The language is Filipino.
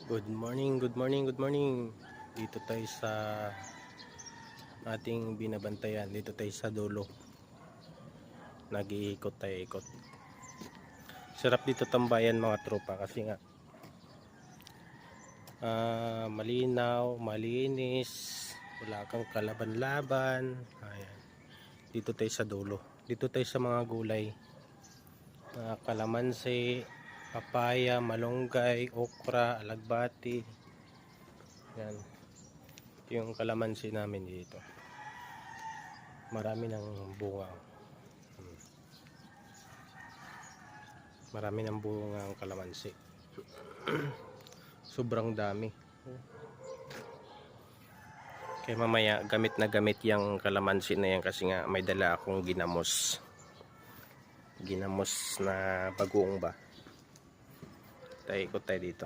Good morning, good morning, good morning. Dito tayo sa ating binabantayan. Dito tayo sa dulo. Nag-iikot tayo, ikot. Sarap dito tambayan mga tropa kasi nga malinaw, malinis, wala kang kalaban-laban. Ayan. Dito tayo sa dulo. Dito tayo sa mga gulay. Kalamansi, papaya, malunggay, okra, alagbati. Yan. Ito yung kalamansi namin dito. Marami ng bunga. Marami ng bunga ang kalamansi. Sobrang dami. Kaya mamaya gamit na gamit yung kalamansi na yan kasi nga may dala akong ginamos. Ginamos na bagoong ba. Tayo ikot tayo dito.